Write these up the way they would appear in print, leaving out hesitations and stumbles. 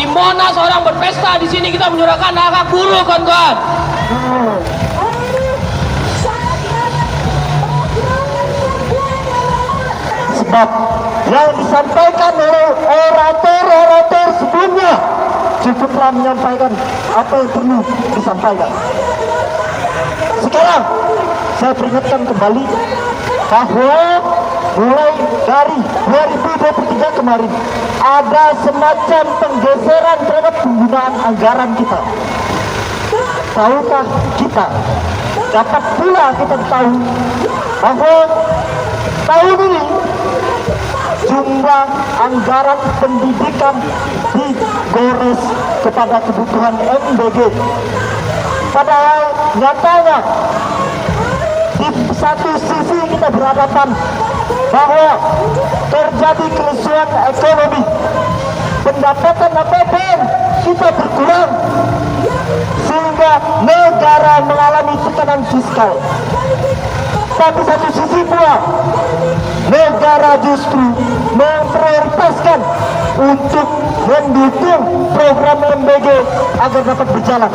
Di Monas orang berpesta, di sini kita menyuarakan hak buruh, kawan-kawan. Sebab yang disampaikan oleh orator sebelumnya cukuplah menyampaikan apa yang perlu disampaikan. Sekarang saya peringatkan kembali bahwa mulai dari 2023 kemarin ada semacam penggeseran terhadap penggunaan anggaran kita. Tahukah kita, dapat pula kita tahu bahwa tahun ini jumlah anggaran pendidikan digores kepada kebutuhan MBG. Padahal nyatanya di satu sisi kita berhadapan bahwa terjadi kelesuan ekonomi, pendapatan APBN kita berkurang sehingga negara mengalami tekanan fiskal. Tapi satu sisi pula negara justru memprioritaskan untuk mendukung program MBG agar dapat berjalan.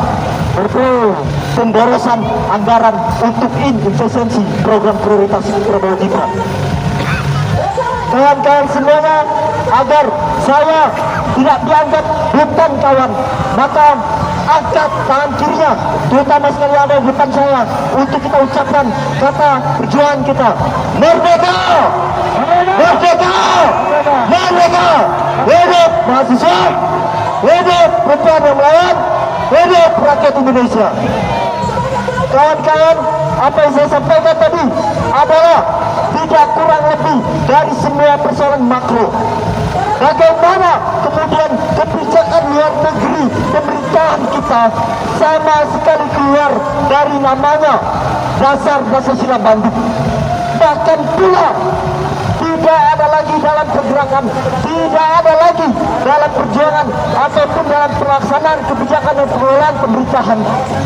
Pemborosan anggaran untuk investasi program prioritas Prabowo Gibran. Kawan-kawan semuanya, agar saya tidak dianggap bukan kawan, maka angkat tangan kirinya, terutama sekali ada di depan saya, untuk kita ucapkan kata perjuangan kita. Merdeka! Merdeka! Merdeka! Hidup mahasiswa! Hidup perempuan yang melawan! Hidup rakyat Indonesia! Kawan-kawan, apa yang saya sampaikan tadi adalah tidak kurang lebih dari semua persoalan makro. Bagaimana kemudian kebijakan luar negeri pemerintahan kita sama sekali keluar dari namanya dasar sila Bandung. Bahkan pula tidak ada lagi dalam pergerakan, tidak ada lagi dalam perjuangan ataupun dalam pelaksanaan kebijakan dan pengelolaan pemerintahan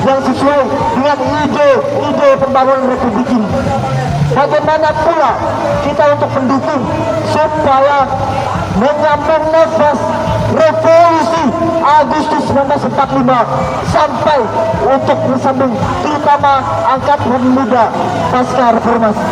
yang sesuai dengan ide pembangunan Republik ini. Bagaimana pula kita untuk mendukung supaya menyambung nafas revolusi Agustus 1945 sampai untuk bersambung terutama angkatan muda pasca reformasi,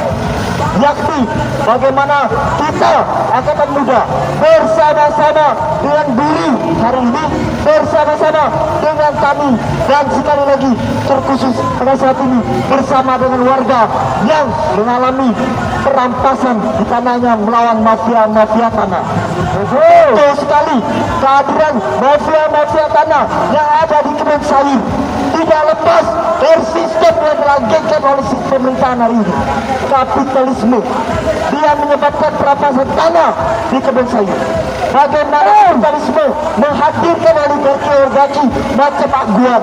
yakni bagaimana kita angkatan muda bersama-sama dengan buruh hari ini, bersama-sama dengan kami, dan sekali lagi terkhusus pada saat ini bersama dengan warga yang mengalami perampasan di tanahnya melawan mafia tanah. Betul sekali, kehadiran mafia tanah yang ada di Kebun Sayur tidak lepas dari sistem yang dilanggengkan oleh sistem pemerintahan hari ini, kapitalisme. Dia menyebabkan perampasan tanah di Kebun Sayur. Bagaimana kapitalisme menghadirkan oligarki macam Aguan,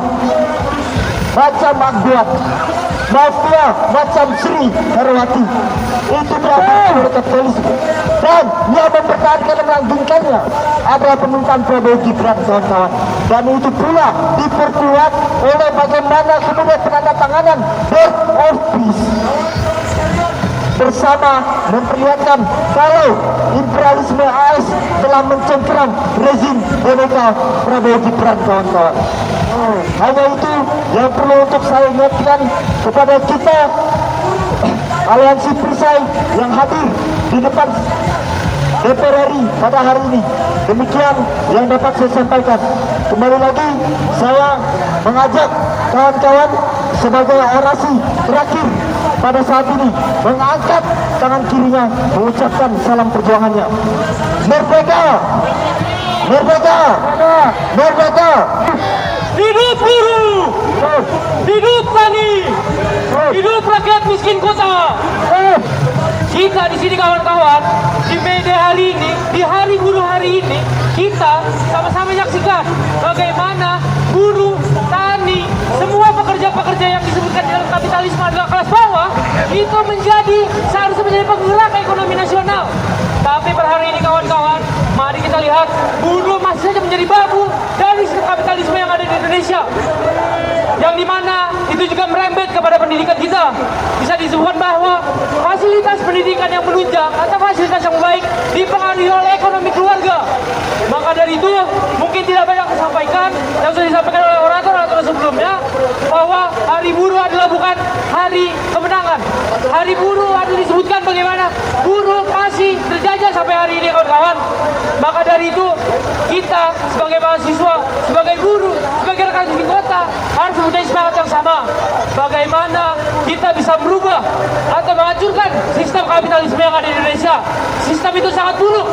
mafia macam Sri Herawati. Itu diapakan oleh kapitalisme, dan yang mempertahankan dan melanggengkannya adalah pemerintahan Prabowo Gibran, kawan-kawan. Dan itu pula diperkuat oleh bagaimana kemudian penandatanganan Birth of Peace bersama memperlihatkan kalau imperialisme AS telah mencengkeram rezim boneka Prabowo Gibran, kawan-kawan. Hanya itu yang perlu untuk saya ingatkan kepada kita aliansi perisai yang hadir di depan DPR RI pada hari ini. Demikian yang dapat saya sampaikan. Kembali lagi saya mengajak kawan-kawan sebagai orasi terakhir pada saat ini mengangkat tangan kirinya mengucapkan salam perjuangannya. Merdeka! Merdeka! Merdeka! Hidup buruh! Hidup tani! Hidup rakyat miskin kota! Kita di sini, kawan-kawan, di media hari ini, di hari buruh hari ini, kita sama-sama menyaksikan bagaimana buruh, tani, semua pekerja-pekerja yang disebutkan di dalam kapitalisme adalah kelas bawah, itu seharusnya menjadi penggerak ekonomi nasional. Tapi per hari ini, kawan-kawan, mari kita lihat buruh masih saja menjadi babu dari sistem kapitalisme yang ada di Indonesia, yang dimana itu juga merembet kepada pendidikan kita. Bisa disebutkan bahwa fasilitas pendidikan yang menunjang atau fasilitas yang baik dipengaruhi oleh ekonomi keluarga. Maka dari itu mungkin mungkin tidak banyak disampaikan yang sudah disampaikan oleh orator sebelumnya, bahwa Hari Buruh adalah bukan hari kemenangan. Hari Buruh ada disebutkan bagaimana buruh masih terjajah sampai hari ini, kawan-kawan. Maka dari itu kita sebagai mahasiswa, sebagai buruh, sebagai rakyat di kota harus mempunyai semangat yang sama. Bagaimana kita bisa merubah atau menghancurkan sistem kapitalisme yang ada di Indonesia. Sistem itu sangat buruk.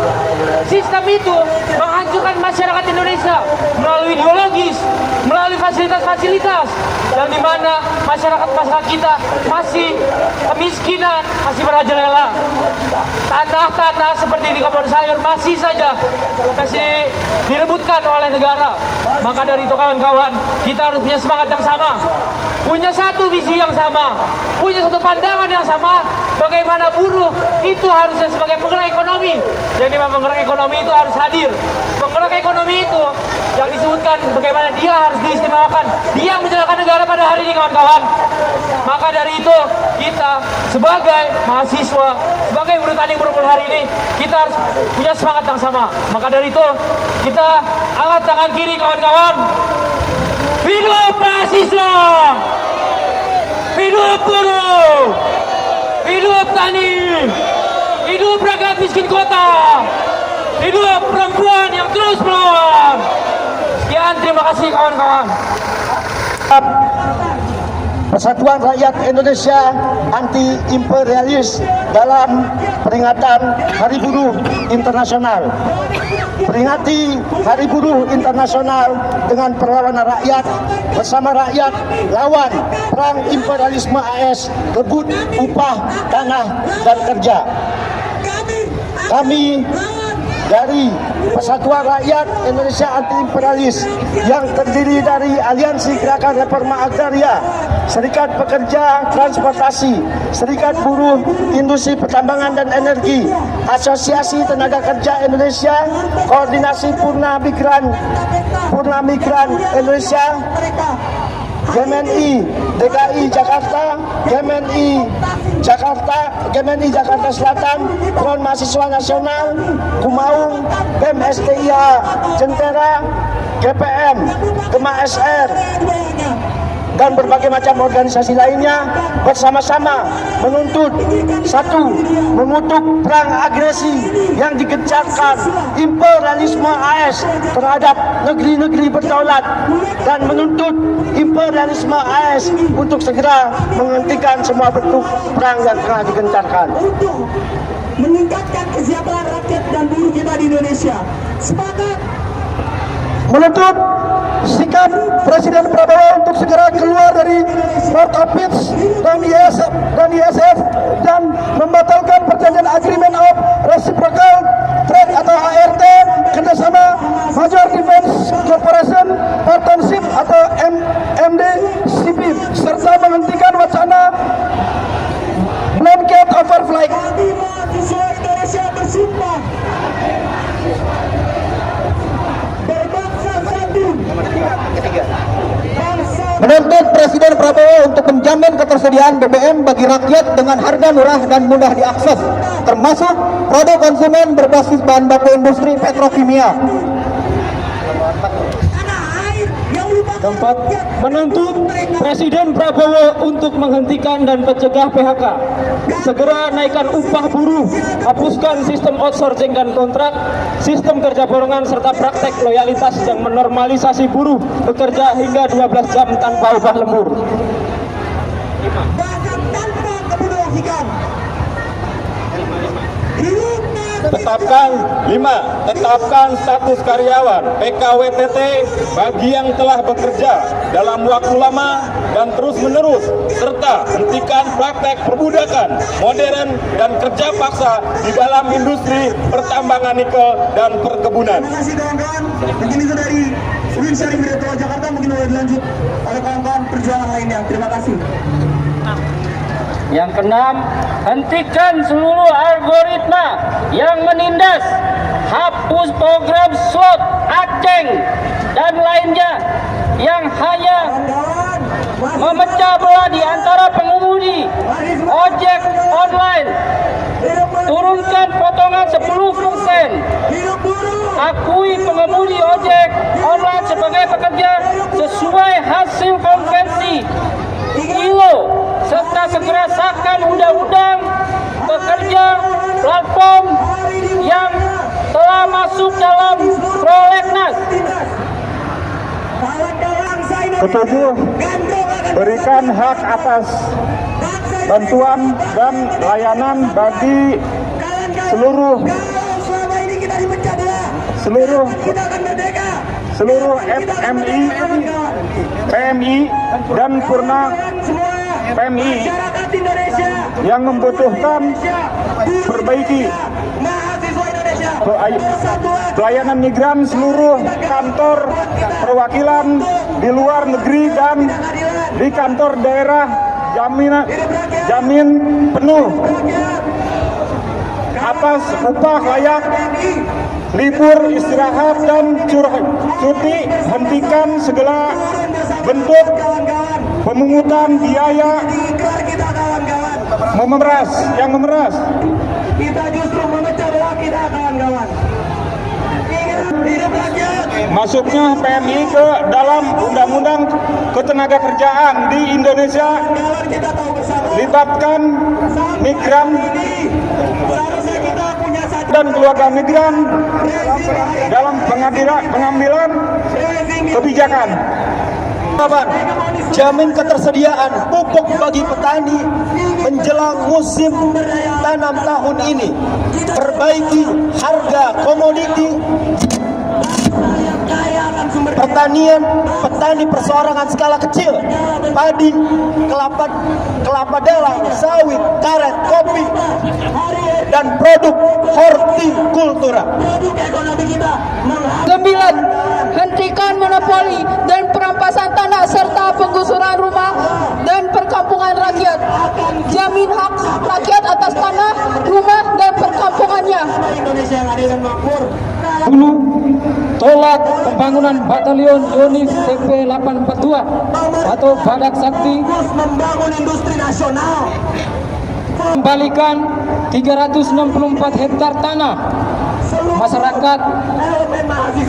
Sistem itu menghancurkan masyarakat Indonesia melalui ideologis, melalui fasilitas-fasilitas yang dimana masyarakat kita masih kemiskinan, masih merajalela. Tanah-tanah seperti di kebun sayur masih saja masih direbutkan oleh negara. Maka dari itu, kawan-kawan, kita harus punya semangat yang sama, punya satu visi yang sama, punya satu pandangan yang sama. Bagaimana buruh itu harusnya sebagai penggerak ekonomi. Jadi penggerak ekonomi itu harus hadir. Penggerak ekonomi itu yang disebutkan bagaimana dia harus diistimewakan, dia yang menjalankan negara pada hari ini, kawan-kawan. Maka dari itu kita sebagai mahasiswa, sebagai buruh tani buruh hari ini, kita harus punya semangat yang sama. Maka dari itu kita angkat tangan kiri, kawan-kawan. Hidup mahasiswa, hidup buruh, hidup tani, hidup rakyat miskin kota, hidup perempuan yang terus melawan. Sekian, terima kasih, kawan-kawan. Persatuan Rakyat Indonesia Anti Imperialis dalam peringatan Hari Buruh Internasional. Peringati Hari Buruh Internasional dengan perlawanan rakyat, bersama rakyat lawan perang imperialisme AS, rebut upah, tanah, dan kerja. Kami dari Persatuan Rakyat Indonesia Anti Imperialis yang terdiri dari Aliansi Gerakan Reforma Agraria, Serikat Pekerja Transportasi, Serikat Buruh Industri Pertambangan dan Energi, Asosiasi Tenaga Kerja Indonesia, Koordinasi Purna Migran Indonesia, GMNI DKI Jakarta, GMNI Jakarta Selatan, Front Mahasiswa Nasional, Kumaung, BEM STIA Jentera, GPM, Gema SR, dan berbagai macam organisasi lainnya bersama-sama menuntut satu, mengutuk perang agresi yang digencarkan imperialisme AS terhadap negeri-negeri berdaulat, dan menuntut imperialisme AS untuk segera menghentikan semua bentuk perang yang telah digencarkan. Untuk meningkatkan kesejahteraan rakyat dan buruh kita di Indonesia. Sepakat Menuntut sikap Presiden Prabowo untuk segera keluar dari Port of Peace dan ISF dan membatalkan perjanjian Agreement of Reciprocal Trade atau ART, kerjasama Major Defense Corporation Partnership atau MDCP, serta menghentikan wacana blanket overflight. kami mahasiswa Indonesia bersumpah berbangsa satu. Menuntut Presiden Prabowo untuk menjamin ketersediaan BBM bagi rakyat dengan harga murah dan mudah diakses, termasuk produk konsumen berbasis bahan baku industri petrokimia. Tanah air yang merupakan Keempat, menuntut Presiden Prabowo untuk menghentikan dan mencegah PHK, segera naikkan upah buruh, hapuskan sistem outsourcing dan kontrak, sistem kerja borongan serta praktek loyalitas yang menormalisasi buruh bekerja hingga 12 jam tanpa upah lembur. bahkan tanpa kemudahan. Tetapkan status karyawan PKWTT bagi yang telah bekerja dalam waktu lama dan terus-menerus, serta hentikan praktek perbudakan modern dan kerja paksa di dalam industri pertambangan nikel dan perkebunan. Terima kasih kawan-kawan. Mungkin itu dari Win Sharing Media Jakarta, mungkin boleh dilanjut oleh kawan-kawan perjuangan lainnya. Terima kasih. Yang keenam, hentikan seluruh algoritma yang menindas, hapus program slot, aceng, dan lainnya yang hanya Kawan-kawan, memecah belah di antara pengemudi ojek online. Turunkan potongan 10%. Akui pengemudi ojek online sebagai pekerja sesuai hasil konvensi ILO, serta segera sahkan undang-undang pekerja platform yang telah masuk dalam prolegnas. Ketujuh, berikan hak atas bantuan dan layanan bagi seluruh FMI, PMI dan Purna PMI yang membutuhkan perbaiki pelayanan migran seluruh kantor perwakilan di luar negeri dan di kantor daerah jamin penuh atas upah layak, libur, istirahat, dan cuti. Hentikan segala bentuk pemungutan biaya yang memeras. Kita justru memecah belah kita, kawan-kawan. Hidup rakyat. Masuknya PMI ke dalam undang-undang ketenagakerjaan di Indonesia Kita tahu bersama. libatkan migran Seharusnya kita punya satu dan keluarga migran dalam pengambilan kebijakan. Jamin ketersediaan pupuk bagi petani menjelang musim tanam tahun ini. Perbaiki harga komoditi pertanian, petani perseorangan skala kecil, padi, kelapa dalam, sawit, karet, kopi, dan produk hortikultura. 9. Hentikan monopoli dan perampasan tanah serta penggusuran rumah dan perkampungan rakyat. Jamin hak rakyat atas tanah, rumah, dan perkampungannya. 10. Tolak pembangunan batalion Yonif TP 842 atau Badak Sakti. membangun industri nasional. Kembalikan 364 hektar tanah masyarakat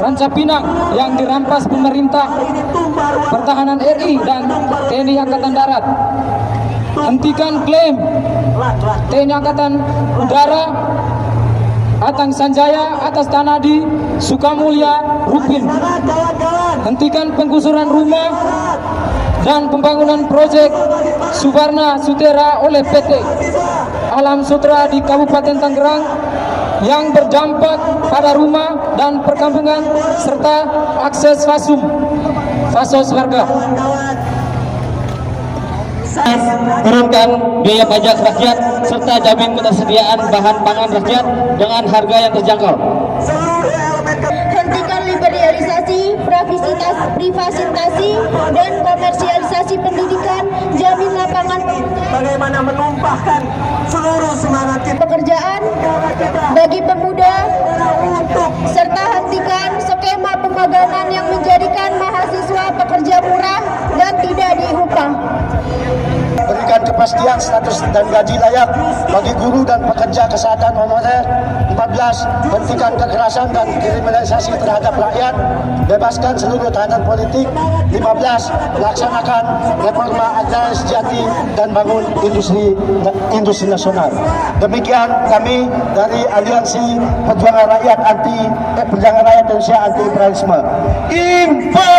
Ranca Pinang yang dirampas pemerintah pertahanan RI dan TNI Angkatan Darat. Hentikan klaim TNI Angkatan Udara Atang Sanjaya atas tanah di Sukamulya, Rupin. Hentikan penggusuran rumah dan pembangunan proyek Subarna Sutera oleh PT Alam Sutra di Kabupaten Tangerang yang berdampak pada rumah dan perkampungan serta akses fasos warga. Turunkan biaya pajak rakyat serta jamin ketersediaan bahan pangan rakyat dengan harga yang terjangkau. Hentikan liberalisasi, privatisasi, dan komersialisasi pendidikan. Jamin lapangan Bagaimana menumpahkan seluruh semangat kita pekerjaan bagi pemuda, untuk serta hentikan skema pemagangan yang menjadikan mahasiswa pekerja murah dan tidak diupah. Berikan kepastian status dan gaji layak bagi guru dan pekerja kesehatan honorer. 14. Hentikan kekerasan dan kriminalisasi terhadap rakyat. Bebaskan seluruh tahanan politik. 15. Laksanakan reforma agraria sejati dan bangun industri nasional. Demikian kami dari Aliansi Perjuangan Rakyat Indonesia Anti Imperialisme. Info!